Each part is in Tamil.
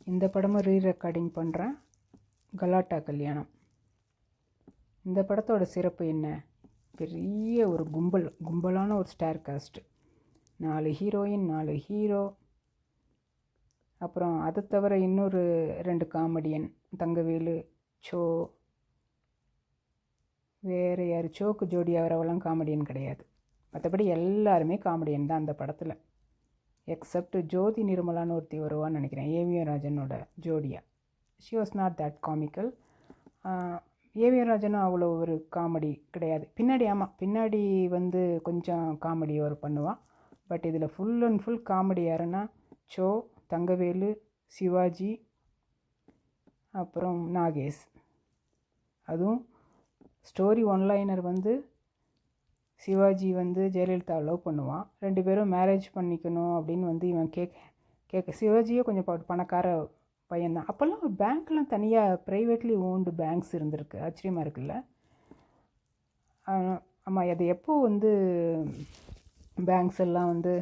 இந்த படமும் ரெக்கார்டிங் பண்ணுறேன். கலாட்டா கல்யாணம். இந்த படத்தோட சிறப்பு என்ன? பெரிய ஒரு கும்பலான ஒரு ஸ்டார் காஸ்ட்டு. 4 heroine, 4 hero. அப்புறம் அதை தவிர இன்னொரு 2 காமெடியன், தங்கவேலு, சோ. வேறு யார்? சோக்கு ஜோடி அவரெல்லாம் காமெடியன் கிடையாது. மற்றபடி எல்லாருமே காமெடியன் தான் அந்த படத்தில். எக்ஸப்ட் ஜோதி நிர்மலான்னு ஒருத்தி வருவான்னு நினைக்கிறேன், ஏவிஎம் ராஜனோட ஜோடியா. She was not that comical. AVM ராஜனும் அவ்வளோ ஒரு காமெடி கிடையாது. பின்னாடி வந்து கொஞ்சம் காமெடி ஒரு பண்ணுவான். பட் இதில் ஃபுல் அண்ட் ஃபுல் காமெடி யாருன்னா சோ, தங்கவேலு, சிவாஜி, அப்புறம் நாகேஷ். அதுவும் ஸ்டோரி ஒன்லைனர் வந்து சிவாஜி வந்து ஜெயலலிதா லவ் பண்ணுவான். 2 பேரும் மேரேஜ் பண்ணிக்கணும் அப்படின்னு வந்து இவன் கேட்க சிவாஜியே கொஞ்சம் பணக்கார பையன்தான். அப்போல்லாம் பேங்க்லாம் தனியாக ப்ரைவேட்லி ஓன்டு பேங்க்ஸ் இருந்திருக்கு. ஆச்சரியமாக இருக்குல்ல? ஆமாம், அது எப்போ வந்து பேங்க்ஸ் எல்லாம் வந்து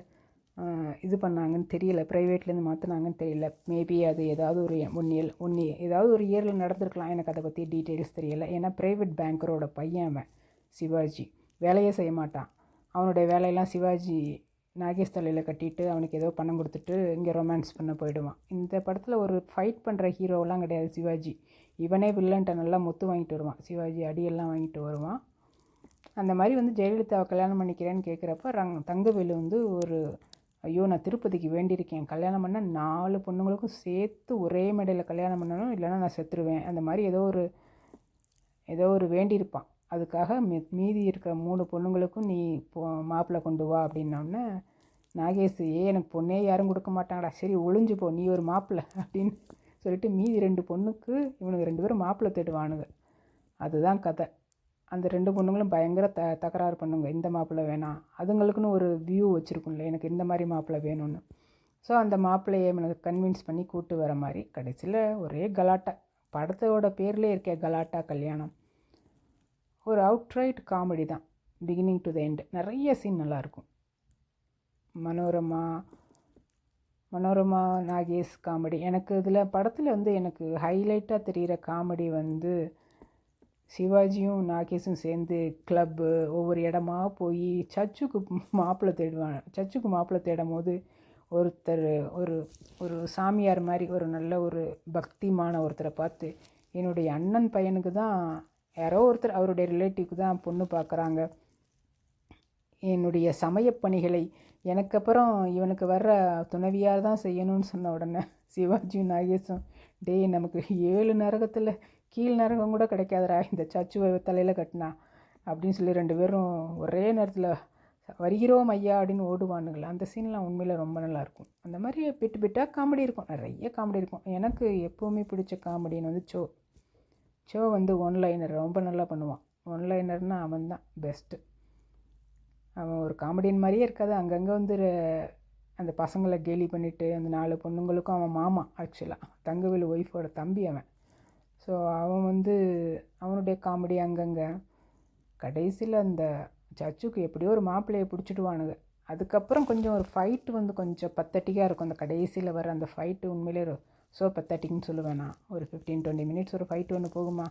இது பண்ணாங்கன்னு தெரியல, ப்ரைவேட்லேருந்து மாற்றினாங்கன்னு தெரியல. மேபி அது ஏதாவது ஒரு ஏதாவது ஒரு இயரில் நடந்திருக்கலாம். எனக்கு அதை பற்றி டீட்டெயில்ஸ் தெரியலை. ஏன்னா ப்ரைவேட் பேங்கரோட பையன் அவன் சிவாஜி. வேலையே செய்ய மாட்டான். அவனுடைய வேலையெல்லாம் சிவாஜி நாகேஷ் தலையில் கட்டிட்டு அவனுக்கு ஏதோ பணம் கொடுத்துட்டு இங்கே ரொமான்ஸ் பண்ண போயிடுவான். இந்த படத்தில் ஒரு ஃபைட் பண்ணுற ஹீரோவெல்லாம் கிடையாது சிவாஜி. இவனே வில்லன்ட்ட நல்லா முத்து வாங்கிட்டு வருவான். சிவாஜி அடியெல்லாம் வாங்கிட்டு வருவான். அந்த மாதிரி வந்து ஜெயலலிதாவை கல்யாணம் பண்ணிக்கிறேன்னு கேட்குறப்ப தங்கவேலு வந்து ஐயோ நான் திருப்பதிக்கு வேண்டியிருக்கேன், கல்யாணம் பண்ண 4 பொண்ணுங்களுக்கும் சேர்த்து ஒரே மேடையில் கல்யாணம் பண்ணணும், இல்லைன்னா நான் செத்துருவேன், அந்த மாதிரி ஏதோ ஒரு வேண்டியிருப்பான். அதுக்காக மீதி இருக்கிற 3 பொண்ணுங்களுக்கும் நீ மாப்பிள்ளை கொண்டு வா அப்படின்னோடனே நாகேஷ், எனக்கு பொண்ணே யாரும் கொடுக்க மாட்டாங்கடா, சரி ஒளிஞ்சு போ, நீ ஒரு மாப்பிள்ளை அப்படின்னு சொல்லிட்டு மீதி 2 பொண்ணுக்கு இவனுக்கு 2 பேரும் மாப்பிள்ளை தேடுவானுங்க. அதுதான் கதை. அந்த 2 பொண்ணுங்களும் பயங்கர தகராறு பண்ணுங்க, இந்த மாப்பிள்ளை வேணாம். அதுங்களுக்குன்னு ஒரு வியூ வச்சுருக்கும்ல, எனக்கு இந்த மாதிரி மாப்பிள்ளை வேணும்னு. ஸோ அந்த மாப்பிள்ளையை எனக்கு கன்வின்ஸ் பண்ணி கூப்பிட்டு வர மாதிரி கடைசியில் ஒரே கலாட்டா. படத்தோட பேர்லேயே இருக்கே கலாட்டா கல்யாணம். ஒரு அவுட்ரைட் காமெடி தான், பிகினிங் டு த எண்ட். நிறைய சீன் நல்லாயிருக்கும். மனோரமா நாகேஷ் காமெடி. எனக்கு இதில் படத்தில் வந்து எனக்கு ஹைலைட்டாக தெரிகிற காமெடி வந்து சிவாஜியும் நாகேஷும் சேர்ந்து கிளப்பு ஒவ்வொரு இடமா போய் சர்ச்சுக்கு மாப்பிள்ளை தேடும் போது ஒருத்தர் ஒரு சாமியார் மாதிரி ஒரு நல்ல ஒரு பக்திமான ஒருத்தரை பார்த்து, என்னுடைய அண்ணன் பையனுக்கு தான் யாரோ ஒருத்தர் அவருடைய ரிலேட்டிவ்க்கு தான் பொண்ணு பார்க்குறாங்க, என்னுடைய சமயப்பணிகளை எனக்கு அப்புறம் இவனுக்கு வர்ற துணைவியார் தான் செய்யணும்னு சொன்ன உடனே சிவாஜியும் நாகேஷும், நமக்கு 7 நரகத்தில் கீழ் நரகம் கூட கிடைக்காதரா இந்த சச்சுவை தலையில் கட்டினா அப்படின்னு சொல்லி 2 பேரும் ஒரே நேரத்தில் வருகிறோம் ஐயா அப்படின்னு ஓடுவானுங்களா. அந்த சீன்லாம் உண்மையில் ரொம்ப நல்லாயிருக்கும். அந்த மாதிரி பிட்டாக காமெடி இருக்கும், நிறைய காமெடி இருக்கும். எனக்கு எப்போவுமே பிடிச்ச காமெடின்னு வந்து சோ வந்து ஒன்லைனர் ரொம்ப நல்லா பண்ணுவான். ஒன்லைனர்னால் அவன் தான் பெஸ்ட்டு. அவன் ஒரு காமெடியன் மாதிரியே இருக்காது. அங்கங்கே வந்து அந்த பசங்களை கேலி பண்ணிவிட்டு அந்த 4 பொண்ணுங்களுக்கும் அவன் மாமா, ஆக்சுவலாக தங்கவேலு ஒய்ஃபோட தம்பி அவன். ஸோ அவன் வந்து அவனுடைய காமெடி அங்கங்கே. கடைசியில் அந்த சச்சுக்கு எப்படியோ ஒரு மாப்பிள்ளையை பிடிச்சிடுவானுங்க. அதுக்கப்புறம் கொஞ்சம் ஒரு ஃபைட்டு வந்து கொஞ்சம் பத்தட்டிக்காக இருக்கும். அந்த கடைசியில் வர அந்த ஃபைட்டு உண்மையிலே ஸோ பத்தட்டிக்குன்னு சொல்லுவேன் நான். ஒரு 15-20 மினிட்ஸ் ஒரு ஃபைட்டு ஒன்று போகுமா,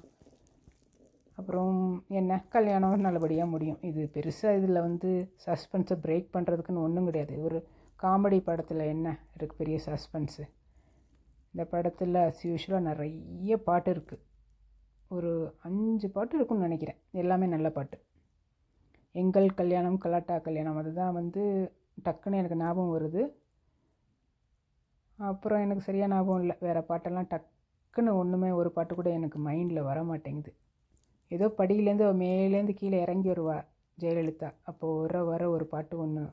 அப்புறம் என்ன கல்யாணம் நல்லபடியாக முடியும். இது பெருசாக இதில் வந்து சஸ்பென்ஸை பிரேக் பண்ணுறதுக்குன்னு ஒன்றும் கிடையாது. ஒரு காமெடி படத்தில் என்ன இருக்குது பெரிய சஸ்பென்ஸு? இந்த படத்தில் அஸ் யூஷுவலாக நிறைய பாட்டு இருக்குது. ஒரு 5 பாட்டு இருக்குன்னு நினைக்கிறேன், எல்லாமே நல்ல பாட்டு. எங்கள் கல்யாணம், கலாட்டா கல்யாணம், அதுதான் வந்து டக்குன்னு எனக்கு ஞாபகம் வருது. அப்புறம் எனக்கு சரியாக ஞாபகம் இல்லை. வேறு பாட்டெல்லாம் டக்குன்னு ஒன்றுமே ஒரு பாட்டு கூட எனக்கு மைண்டில் வர மாட்டேங்குது. ஏதோ படியிலேருந்து மேலேருந்து கீழே இறங்கி வருவா ஜெயலலிதா, அப்போது வர ஒரு பாட்டு ஒன்று,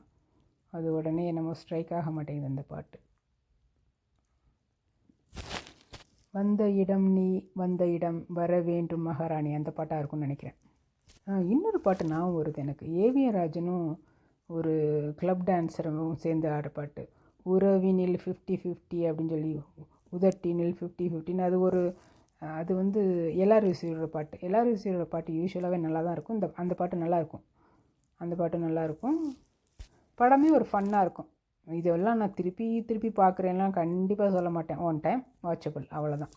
அது உடனே என்னமோ ஸ்ட்ரைக் ஆக மாட்டேங்குது அந்த பாட்டு. வந்த இடம் நீ வந்த இடம் வர வேண்டும் மகாராணி, அந்த பாட்டாக இருக்கும்னு நினைக்கிறேன். இன்னொரு பாட்டு ஞாபகம் வருது எனக்கு, ஏவிஎம் ராஜனும் ஒரு கிளப் டான்ஸரும் சேர்ந்து ஆடுற பாட்டு, உறவினில் 50-50 அப்படின்னு சொல்லி, உதட்டினில் 50-50. அது வந்து எல்லாரும் விசிற பாட்டு. எல்லாரும் விசிற பாட்டு யூஸ்வலாகவே நல்லா தான் இருக்கும். அந்த பாட்டு நல்லாயிருக்கும். அந்த பாட்டு நல்லாயிருக்கும். படமே ஒரு ஃபன்னாக இருக்கும். இதெல்லாம் நான் திருப்பி திருப்பி பார்க்குறேன்லாம் கண்டிப்பாக சொல்ல மாட்டேன். ஒன் டைம் வாட்சபிள் அவ்வளோதான்.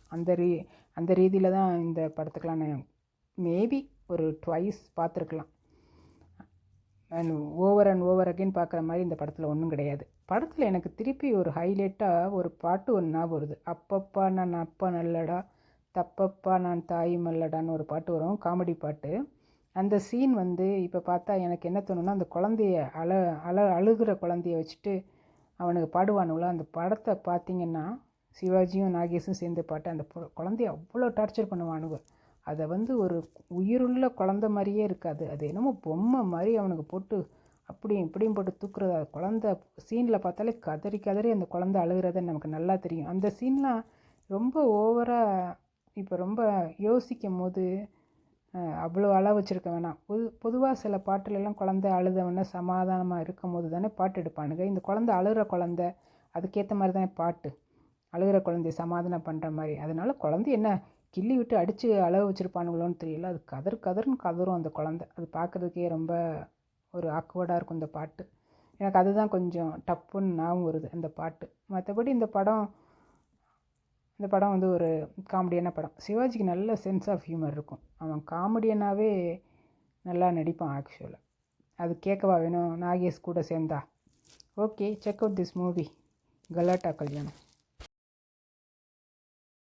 அந்த ரீதியில் தான் இந்த படத்துக்கெலாம் நான் மேபி ஒரு ட்வைஸ் பார்த்துருக்கலாம். அண்ட் ஓவர் அகைன் பார்க்குற மாதிரி இந்த படத்தில் ஒன்றும் கிடையாது. படத்தில் எனக்கு திருப்பி ஒரு ஹைலைட்டாக ஒரு பாட்டு ஒன்று ஞாபகம் வருது. அப்பப்பா நான் அப்பா நல்லடா, தப்பப்பா நான் தாய் மல்லடான்னு ஒரு பாட்டு வரும், காமெடி பாட்டு. அந்த சீன் வந்து இப்போ பார்த்தா எனக்கு என்ன தோணுன்னா, அந்த குழந்தைய அழுகிற குழந்தைய வச்சுட்டு அவனுக்கு பாடுவானுங்களோ, அந்த படத்தை பார்த்திங்கன்னா சிவாஜியும் நாகேஷும் சேர்ந்து பாட்டு அந்த குழந்தைய அவ்வளோ டார்ச்சர் பண்ணுவானுங்க. அதை வந்து ஒரு உயிருள்ள குழந்த மாதிரியே இருக்காது, அது என்னமோ பொம்மை மாதிரி அவனுக்கு போட்டு அப்படியும் இப்படியும் போட்டு தூக்குறது. அது குழந்த சீனில் பார்த்தாலே கதறி கதறி அந்த குழந்தை அழுகிறத நமக்கு நல்லா தெரியும். அந்த சீன்லாம் ரொம்ப ஓவராக இப்போ ரொம்ப யோசிக்கும் போது அவ்வளோ அள வச்சுருக்க வேணாம். பொதுவாக சில பாட்டுலெல்லாம் குழந்தை அழுதவொடனே சமாதானமாக இருக்கும் போது தானே பாட்டு எடுப்பானுங்க. இந்த குழந்தை அழுகிற குழந்தை, அதுக்கேற்ற மாதிரி தானே பாட்டு, அழுகிற குழந்தைய சமாதானம் பண்ணுற மாதிரி. அதனால் குழந்தை என்ன கிள்ளி விட்டு அடித்து அழக வச்சுருப்பானுங்களோன்னு தெரியல, அது கதறுன்னு கதறும் அந்த குழந்தை. அது பார்க்குறதுக்கே ரொம்ப ஒரு ஆக்வர்டாக இருக்கும் இந்த பாட்டு. எனக்கு அதுதான் கொஞ்சம் டப்புன்னு ஞாபகம் வருது அந்த பாட்டு. மற்றபடி இந்த படம் வந்து ஒரு காமெடியான படம். சிவாஜிக்கு நல்ல சென்ஸ் ஆஃப் ஹியூமர் இருக்கும். அவன் காமெடியனாகவே நல்லா நடிப்பான் ஆக்சுவலாக. அது கேட்கவா வேணும் நாகேஷ் கூட சேர்ந்தா? Okay, check out this movie கலாட்டா கல்யாணம்.